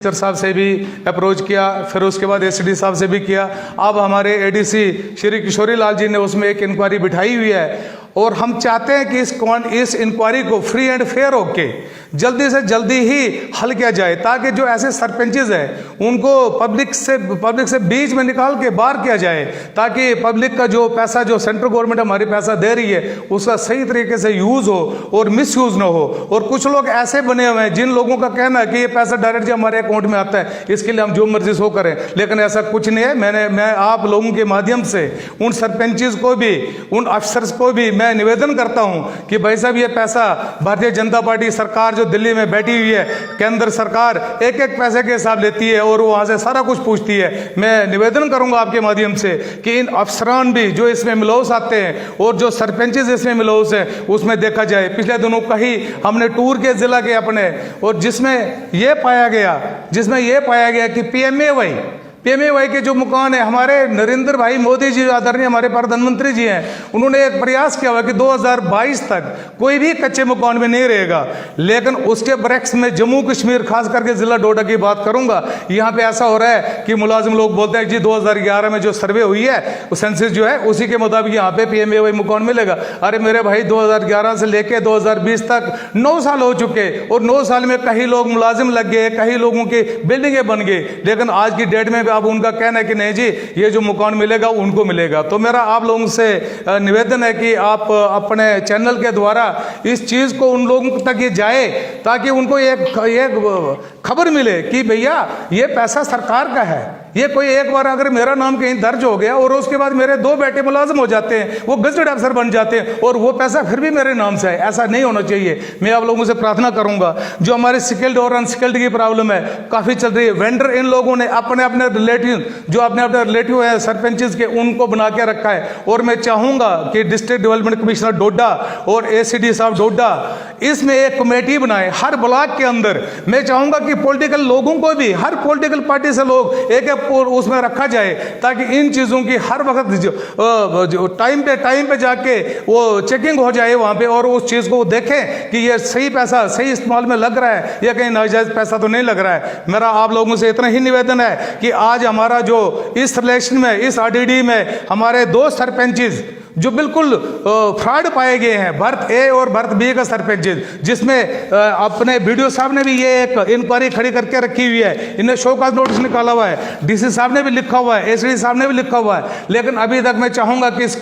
साहब से भी अप्रोच किया, फिर उसके बाद एसडी साहब से भी किया। अब हमारे एडीसी श्री किशोरी लाल जी ने उसमें एक इंक्वायरी बिठाई हुई है और हम चाहते हैं कि इस इंक्वायरी को फ्री एंड फेयर होके जल्दी से जल्दी ही हल किया जाए, ताकि जो ऐसे सरपंचेज हैं उनको पब्लिक से बीच में निकाल के बाहर किया जाए, ताकि पब्लिक का जो पैसा, जो सेंट्रल गवर्नमेंट हमारी पैसा दे रही है, उसका सही तरीके से यूज़ हो और मिस यूज़ ना हो। और कुछ लोग ऐसे बने हुए हैं जिन लोगों का कहना है कि ये पैसा डायरेक्ट जो हमारे अकाउंट में आता है, इसके लिए हम जो मर्जी सो करें, लेकिन ऐसा कुछ नहीं है। मैं आप लोगों के माध्यम से उन सरपंचेज को भी, उन अफसर्स को भी मैं निवेदन करता हूं कि भाई साहब, ये पैसा भारतीय जनता पार्टी सरकार जो दिल्ली में बैठी हुई है, केंद्र सरकार एक एक पैसे के हिसाब लेती है और वो वहां से सारा कुछ पूछती है। मैं निवेदन करूंगा आपके माध्यम से कि इन अफसरान भी जो इसमें मिलौस आते हैं और जो सरपंचेज इसमें मिलौस है, उसमें देखा जाए। पिछले दिनों कहीं हमने टूर के जिला के अपने, और जिसमें यह पाया गया कि पीएमएवाई के जो मकान है, हमारे नरेंद्र भाई मोदी जी, आदरणीय हमारे प्रधानमंत्री जी हैं, उन्होंने एक प्रयास किया हुआ कि 2022 तक कोई भी कच्चे मकान में नहीं रहेगा। लेकिन उसके बरक्स में जम्मू कश्मीर, खास करके जिला डोडा की बात करूंगा, यहाँ पे ऐसा हो रहा है कि मुलाजिम लोग बोलते हैं जी 2011 में जो सर्वे हुई है, वो सेंसस जो है, उसी के मुताबिक यहाँ पे पीएमएवाई मकान मिलेगा। अरे मेरे भाई, 2011 से लेके 2020 तक 9 साल हो चुके, और 9 साल में कई लोग मुलाजिम लग गए, कई लोगों की बिल्डिंगें बन गई, लेकिन आज की डेट में अब उनका कहना है कि नहीं जी, ये जो मकान मिलेगा उनको मिलेगा। तो मेरा आप लोगों से निवेदन है कि आप अपने चैनल के द्वारा इस चीज को उन लोगों तक ये जाए, ताकि उनको एक खबर मिले कि भैया ये पैसा सरकार का है। ये कोई एक बार अगर मेरा नाम कहीं दर्ज हो गया और उसके बाद मेरे 2 बेटे मुलाजिम हो जाते हैं, वो गजटेड अफसर बन जाते हैं, और वो पैसा फिर भी मेरे नाम से है, ऐसा नहीं होना चाहिए। मैं आप लोगों से प्रार्थना करूंगा, जो हमारे स्किल्ड और अनस्किल्ड की प्रॉब्लम है काफी चल रही है, वेंडर इन लोगों ने अपने अपने रिलेटिव है सरपंचेस के, उनको बना के रखा है। और मैं चाहूंगा कि डिस्ट्रिक्ट डेवलपमेंट कमिश्नर डोडा और एसीडी साहब डोडा इसमें एक कमेटी बनाए हर ब्लॉक के अंदर। मैं चाहूंगा कि पॉलिटिकल लोगों को भी, हर पॉलिटिकल पार्टी से लोग एक उसमें रखा जाए, ताकि इन चीजों की हर वक्त जो टाइम पे जाके वो चेकिंग हो जाए वहां पे, और उस चीज को देखें कि ये सही पैसा सही इस्तेमाल में लग रहा है या कहीं नाजायज पैसा तो नहीं लग रहा है। मेरा आप लोगों से इतना ही निवेदन है कि आज हमारा जो इस रिलेशन में, इस आरडीडी में हमारे 2 सरपंचेस जो बिल्कुल फ्रॉड पाए गए हैं, भरत ए और भरत बी का सरपंच, जिसमें अपने वीडियो साहब ने भी ये एक इंक्वायरी खड़ी करके रखी हुई है, इन्हें शोकाज नोटिस निकाला हुआ है, डीसी साहब ने भी लिखा हुआ है, एसडी साहब ने भी लिखा हुआ है, लेकिन अभी तक मैं चाहूंगा कि इस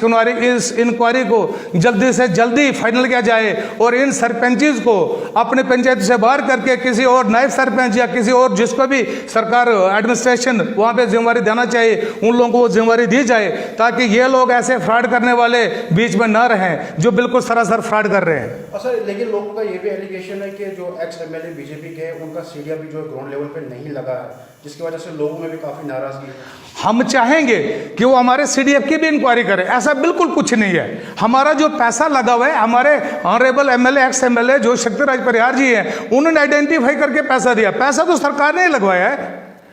इंक्वायरी को जल्दी से जल्दी फाइनल किया जाए और इन सरपंचेस को अपने पंचायत से बाहर करके किसी और नायब सरपंच या किसी और जिसको भी सरकार एडमिनिस्ट्रेशन वहां पे जिम्मेवारी देना चाहिए, उन लोगों को वो जिम्मेवारी दी जाए, ताकि ये लोग ऐसे फ्रॉड करने वाले बीच में ना रहें जो बिल्कुल सरासर फ्रॉड कर रहे हैं। सर, लेकिन लोगों का ये भी एलिगेशन है कि जो एक्स एमएलए बीजेपी के, उनका सीढ़ियां भी जो ग्राउंड लेवल पे नहीं लगा है, जिसकी वजह से लोगों में भी काफी नाराजगी है। हम चाहेंगे कि वो हमारे सीडीएफ की भी इंक्वायरी करें, ऐसा बिल्कुल कुछ नहीं है। हमारा जो पैसा लगा हुआ है, हमारे ऑनरेबल एमएलए, एक्स एमएलए जो शक्तिराज परिहार जी हैं, उन्होंने आइडेंटिफाई करके पैसा दिया। पैसा तो सरकार ने लगवाया है,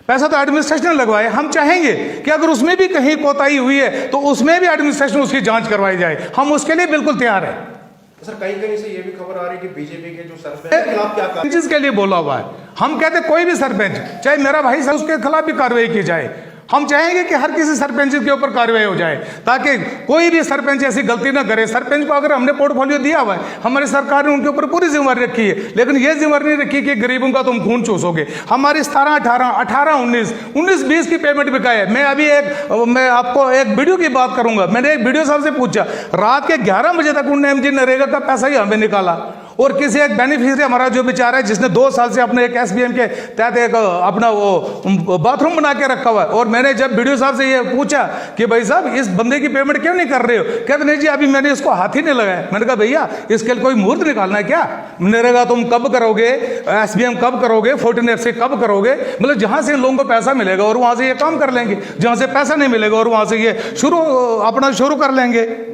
पैसा तो एडमिनिस्ट्रेशन ने लगवाया। हम चाहेंगे कि अगर उसमें भी कहीं कोताही हुई है तो उसमें भी एडमिनिस्ट्रेशन उसकी जांच करवाई जाए, हम उसके लिए बिल्कुल तैयार है। सर, कहीं से ये भी खबर आ रही है कि बीजेपी के जो सरपंच के खिलाफ क्या सरपंच के लिए बोला हुआ है। हम कहते कोई भी सरपंच, चाहे मेरा भाई से, उसके खिलाफ भी कार्रवाई की जाए। हम चाहेंगे कि हर किसी सरपंच के ऊपर कार्रवाई हो जाए, ताकि कोई भी सरपंच ऐसी गलती ना करे। सरपंच को अगर हमने पोर्टफोलियो दिया हुआ है, हमारी सरकार ने उनके ऊपर पूरी जिम्मेवारी रखी है, लेकिन ये जिम्मेवारी नहीं रखी कि गरीबों का तुम खून चूसोगे। हमारी 19 की पेमेंट भी का है। मैं आपको एक वीडियो की बात करूंगा। मैंने एक वीडियो साहब से पूछा, रात के 11 बजे तक उन्होंने एमजी नरेगा का पैसा ही हमें निकाला, और किसी एक बेनिफिशियरी हमारा जो बेचारा है, जिसने 2 साल से अपने एक एसबीएम के तहत एक अपना वो बाथरूम बना के रखा हुआ है, और मैंने जब वीडियो साहब से ये पूछा कि भाई साहब इस बंदे की पेमेंट क्यों नहीं कर रहे हो, कहते नहीं जी अभी मैंने इसको हाथ ही नहीं लगाया। मैंने कहा भैया इसके लिए कोई मुहूर्त निकालना है क्या? नरेगा तुम कब करोगे, एसबीएम कब करोगे, 14FC कब करोगे? मतलब जहां से इन लोगों को पैसा मिलेगा और वहां से ये काम कर लेंगे, जहां से पैसा नहीं मिलेगा और वहां से ये शुरू कर लेंगे।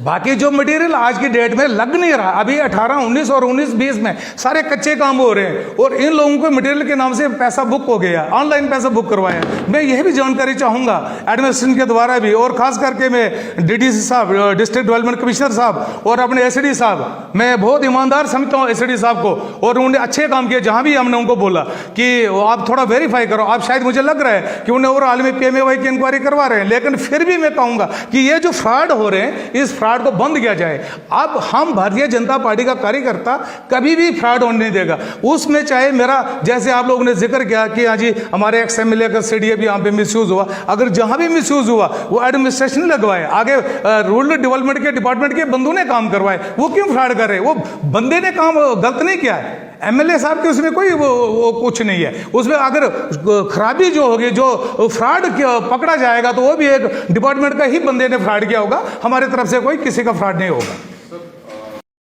बाकी जो मटेरियल आज की डेट में लग नहीं रहा, अभी 18, 19 और 19-20 में सारे कच्चे काम हो रहे हैं और इन लोगों को मटेरियल के नाम से पैसा बुक हो गया, ऑनलाइन पैसा बुक करवाया। मैं यह भी जानकारी चाहूँगा एडमिनिस्ट्रेशन के द्वारा भी, और खास करके मैं डीडीसी साहब, डिस्ट्रिक्ट डेवलपमेंट कमिश्नर साहब और अपने एसडी साहब, मैं बहुत ईमानदार समझता हूँ एसडी साहब को, और उन्होंने अच्छे काम किए। जहाँ भी हमने उनको बोला कि आप थोड़ा वेरीफाई करो, आप शायद मुझे लग रहा है कि उन्हें और आलमी PMAY की इंक्वायरी करवा रहे हैं, लेकिन फिर भी मैं कहूँगा कि ये जो फ्रॉड हो रहे हैं इस फ्रॉड को बंद किया जाए। अब हम भारतीय जनता पार्टी का कार्यकर्ता कभी भी फ्रॉड होने नहीं देगा। उसमें चाहे मेरा, जैसे आप लोगों ने जिक्र किया कि हाँ जी हमारे एक्स MLA का CDA भी यहाँ पे मिसयूज हुआ, अगर जहाँ भी मिसयूज हुआ वो एडमिनिस्ट्रेशन ने लगवाए, आगे रूरल डेवलपमेंट के डिपार्टमेंट के बंदों ने काम करवाए, वो क्यों फ्रॉड कर रहे हैं? वो बंदे ने काम गलत नहीं किया है, MLA साहब के उसमें कोई वो कुछ नहीं है। उसमें अगर खराबी जो होगी, जो फ्रॉड पकड़ा जाएगा तो वो भी एक डिपार्टमेंट का ही बंदे ने फ्रॉड किया होगा, हमारी तरफ से कोई किसी का फ्रॉड नहीं होगा।